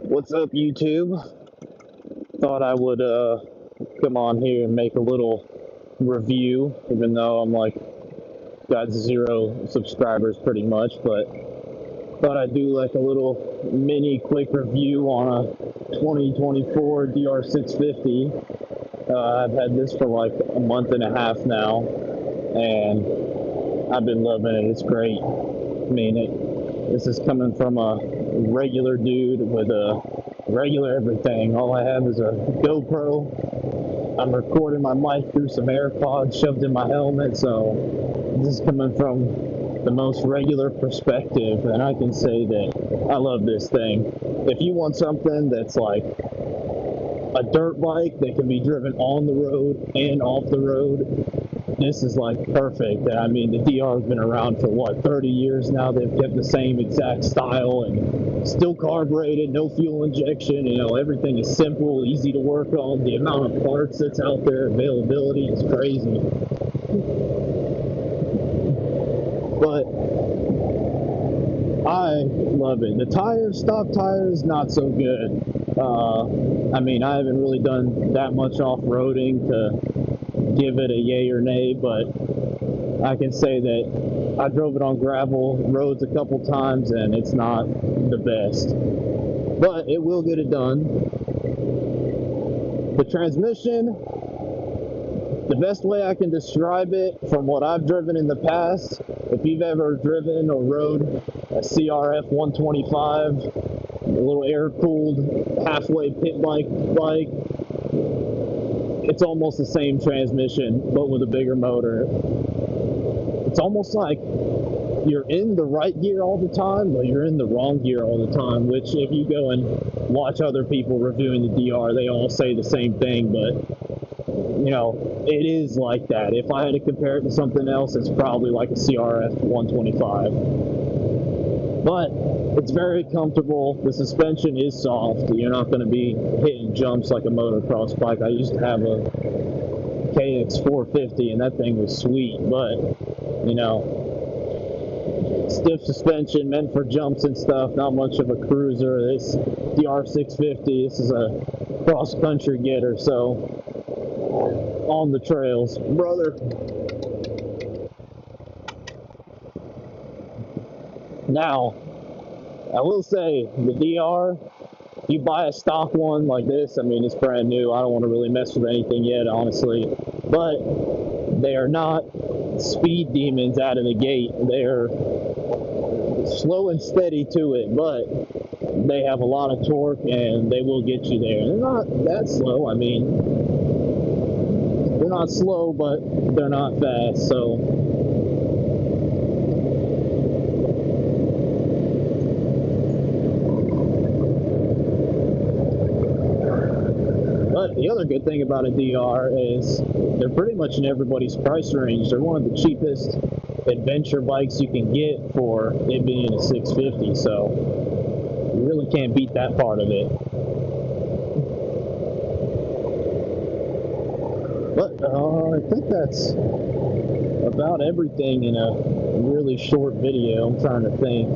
What's up, YouTube? Thought I would come on here and make a little review, even though I'm like got 0 subscribers pretty much, but thought I'd do like a little mini quick review on a 2024 DR650. I've had this for like a month and a half now, and I've been loving it. It's great. I mean, this is coming from a regular dude with a regular everything. All I have is a GoPro. I'm recording my mic through some AirPods shoved in my helmet, so this is coming from the most regular perspective, and I can say that I love this thing. If you want something that's like a dirt bike that can be driven on the road and off the road, this is like perfect. I mean, the DR has been around for what, 30 years now. They've kept the same exact style and still carbureted, no fuel injection. You know, everything is simple, easy to work on. The amount of parts that's out there, availability is crazy. But I love it. The tires, stock tires, not so good. I mean, I haven't really done that much off-roading to give it a yay or nay, but I can say that I drove it on gravel roads a couple times and it's not the best, but it will get it done. The transmission, the best way I can describe it from what I've driven in the past, if you've ever driven or rode a CRF 125, a little air-cooled halfway pit bike, it's almost the same transmission, but with a bigger motor. It's almost like you're in the right gear all the time, but you're in the wrong gear all the time, which if you go and watch other people reviewing the DR, they all say the same thing, but, you know, it is like that. If I had to compare it to something else, it's probably like a CRF 125. But it's very comfortable. The suspension is soft. You're not going to be hitting jumps like a motocross bike. I used to have a KX450 and that thing was sweet, but you know, stiff suspension meant for jumps and stuff, not much of a cruiser. This DR650, this is a cross-country getter, so on the trails, brother. Now, I will say, the DR, if you buy a stock one like this, I mean, it's brand new. I don't want to really mess with anything yet, honestly. But they are not speed demons out of the gate. They're slow and steady to it, but they have a lot of torque, and they will get you there. They're not that slow. I mean, they're not slow, but they're not fast, so... But the other good thing about a DR is they're pretty much in everybody's price range. They're one of the cheapest adventure bikes you can get for it being a 650, so you really can't beat that part of it. But I think that's about everything in a really short video. I'm trying to think.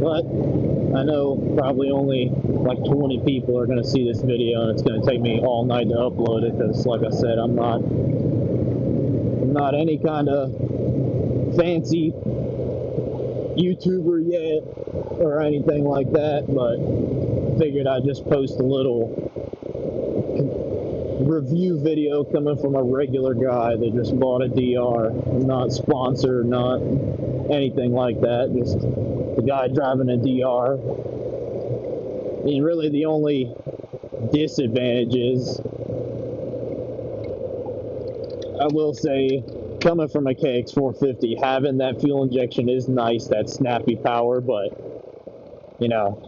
But I know probably only like 20 people are going to see this video, and it's going to take me all night to upload it because, like I said, I'm not any kind of fancy YouTuber yet or anything like that, but figured I'd just post a little review video coming from a regular guy that just bought a DR. Not sponsored, not anything like that, just the guy driving a DR. And really the only disadvantage is, I will say, coming from a KX450, having that fuel injection is nice, that snappy power, but, you know,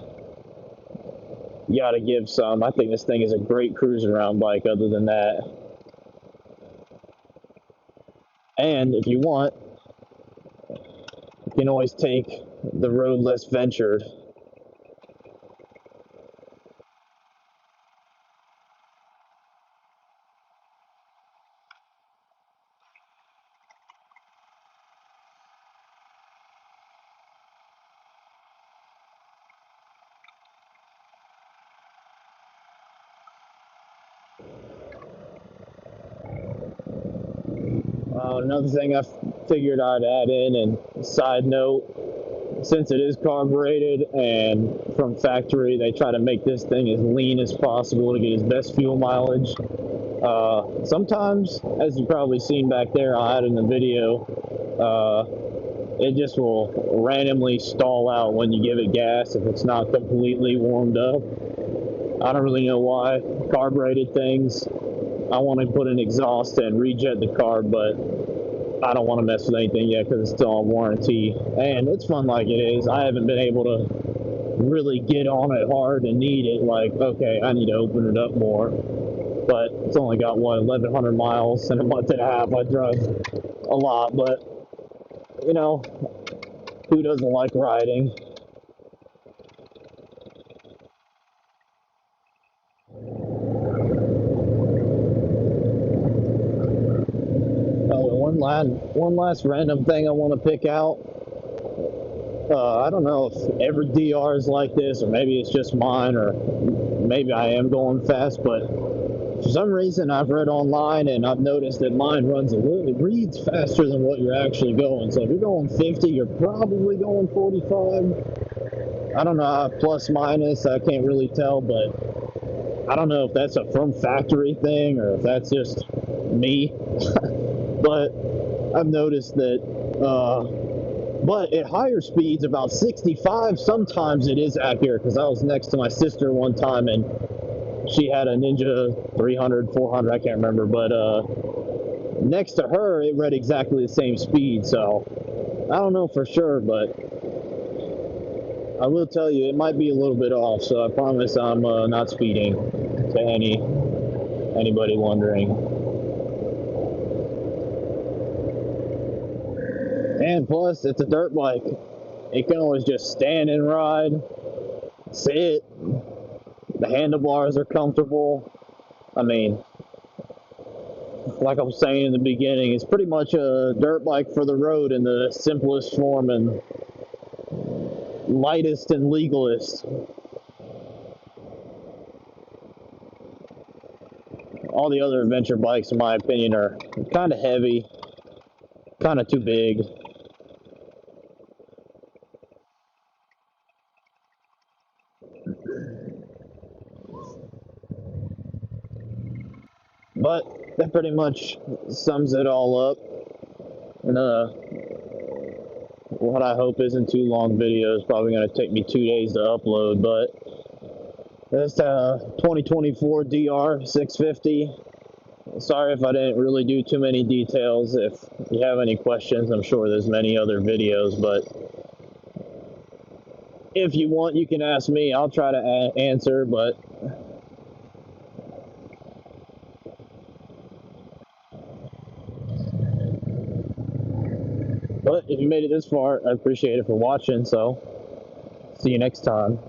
you got to give some. I think this thing is a great cruise around bike other than that. And if you want, you can always take the road less ventured. Another thing I figured I'd add in, and side note, since it is carbureted and from factory, they try to make this thing as lean as possible to get its best fuel mileage. Sometimes, as you've probably seen back there, I had in the video, it just will randomly stall out when you give it gas if it's not completely warmed up. I don't really know why. Carbureted things, I want to put an exhaust and rejet the carb, but I don't want to mess with anything yet because it's still on warranty. And it's fun like it is. I haven't been able to really get on it hard and need it. Like, okay, I need to open it up more. But it's only got, what, 1,100 miles in a month and a half. I drove a lot, but, you know, who doesn't like riding? One last random thing I want to pick out. I don't know if every DR is like this, or maybe it's just mine, or maybe I am going fast, but for some reason I've read online and I've noticed that mine runs it reads faster than what you're actually going. So if you're going 50, you're probably going 45. I don't know, plus minus, I can't really tell, but I don't know if that's a from factory thing or if that's just me. But I've noticed that, but at higher speeds, about 65, sometimes it is accurate, because I was next to my sister one time and she had a Ninja 300, 400, I can't remember, but next to her, it read exactly the same speed, so I don't know for sure, but I will tell you, it might be a little bit off, so I promise I'm not speeding, to anybody wondering. And plus, it's a dirt bike. You can always just stand and ride, sit. The handlebars are comfortable. I mean, like I was saying in the beginning, it's pretty much a dirt bike for the road in the simplest form and lightest and legalist. All the other adventure bikes, in my opinion, are kind of heavy, kind of too big. But that pretty much sums it all up. And what I hope isn't too long video is probably going to take me 2 days to upload, but that's 2024 DR650. Sorry if I didn't really do too many details. If you have any questions, I'm sure there's many other videos, but if you want, you can ask me. I'll try to answer, but if you made it this far, I appreciate it for watching, so see you next time.